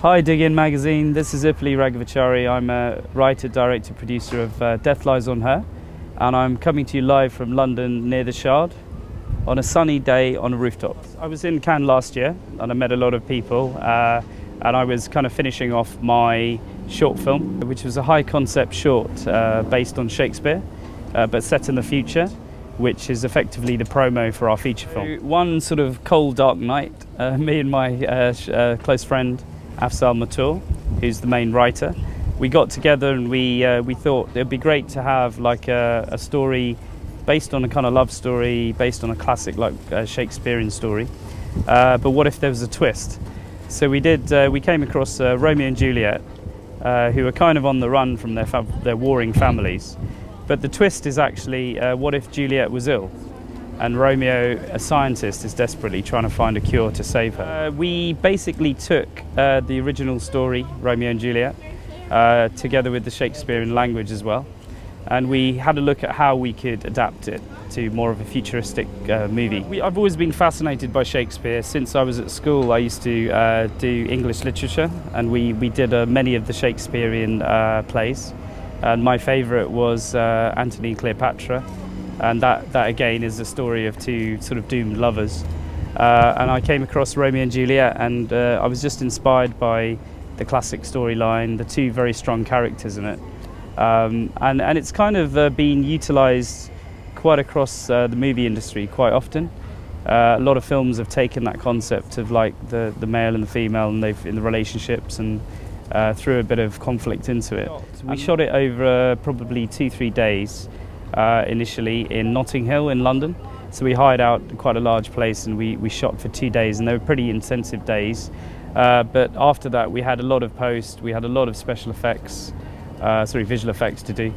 Hi Dig In magazine, this is Uppili Raghavachari. I'm a writer, director, producer of Death Lies on Her, and I'm coming to you live from London near the Shard on a sunny day on a rooftop. I was in Cannes last year and I met a lot of people and I was kind of finishing off my short film, which was a high concept short based on Shakespeare but set in the future, which is effectively the promo for our feature film. One sort of cold dark night, me and my close friend Afzal Matur, who's the main writer, we got together and we thought it'd be great to have like a story based on a kind of love story, based on a classic like Shakespearean story, but what if there was a twist? So we came across Romeo and Juliet, who are kind of on the run from their warring families, but the twist is actually what if Juliet was ill and Romeo, a scientist, is desperately trying to find a cure to save her. We basically took the original story, Romeo and Juliet, together with the Shakespearean language as well, and we had a look at how we could adapt it to more of a futuristic movie. I've always been fascinated by Shakespeare. Since I was at school, I used to do English literature, and we did many of the Shakespearean plays, and my favourite was Antony and Cleopatra. And that again is the story of two sort of doomed lovers. And I came across Romeo and Juliet, and I was just inspired by the classic storyline, the two very strong characters in it. And it's kind of been utilised quite across the movie industry quite often. A lot of films have taken that concept of like the male and the female, and they've in the relationships and threw a bit of conflict into it. We shot it over probably 2-3 days. Initially in Notting Hill in London, so we hired out quite a large place and we shot for 2 days, and they were pretty intensive days, but after that we had a lot of post, we had a lot of visual effects to do,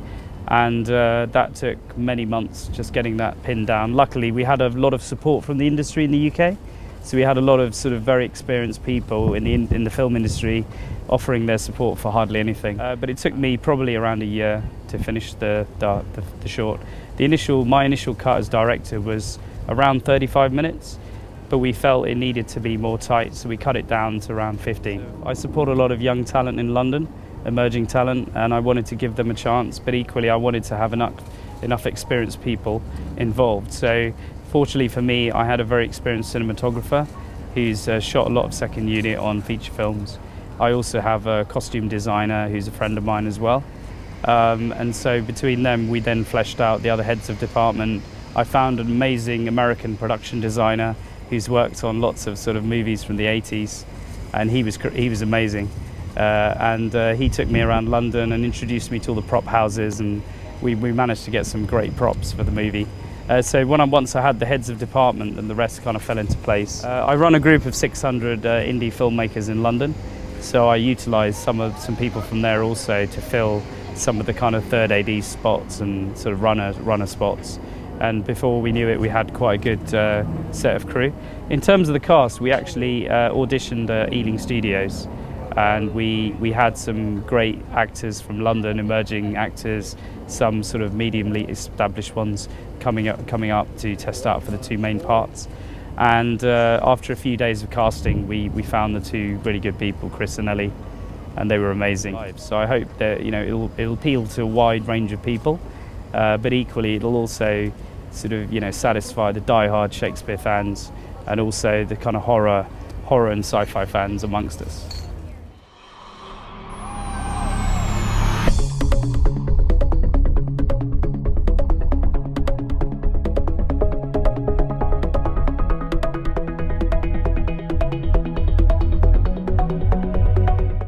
and that took many months just getting that pinned down. Luckily we had a lot of support from the industry in the UK, so we had a lot of sort of very experienced people in the film industry offering their support for hardly anything. But it took me probably around a year to finish the short. My initial cut as director was around 35 minutes, but we felt it needed to be more tight, so we cut it down to around 15. I support a lot of young talent in London, emerging talent, and I wanted to give them a chance, but equally I wanted to have enough experienced people involved. So fortunately for me, I had a very experienced cinematographer who's shot a lot of second unit on feature films. I also have a costume designer who's a friend of mine as well. And so between them, we then fleshed out the other heads of department. I found an amazing American production designer who's worked on lots of sort of movies from the 80s, and he was amazing. He took me around London and introduced me to all the prop houses, and we managed to get some great props for the movie. So once I had the heads of department, and the rest kind of fell into place. I run a group of 600 indie filmmakers in London, so I utilised some people from there also to fill some of the kind of third AD spots and sort of runner spots. And before we knew it, we had quite a good set of crew. In terms of the cast, we actually auditioned at Ealing Studios, and we had some great actors from London, emerging actors, some sort of mediumly established ones coming up to test out for the two main parts. And after a few days of casting, we found the two really good people, Chris and Ellie, and they were amazing. So I hope that it'll appeal to a wide range of people, but equally it'll also sort of satisfy the die-hard Shakespeare fans and also the kind of horror and sci-fi fans amongst us.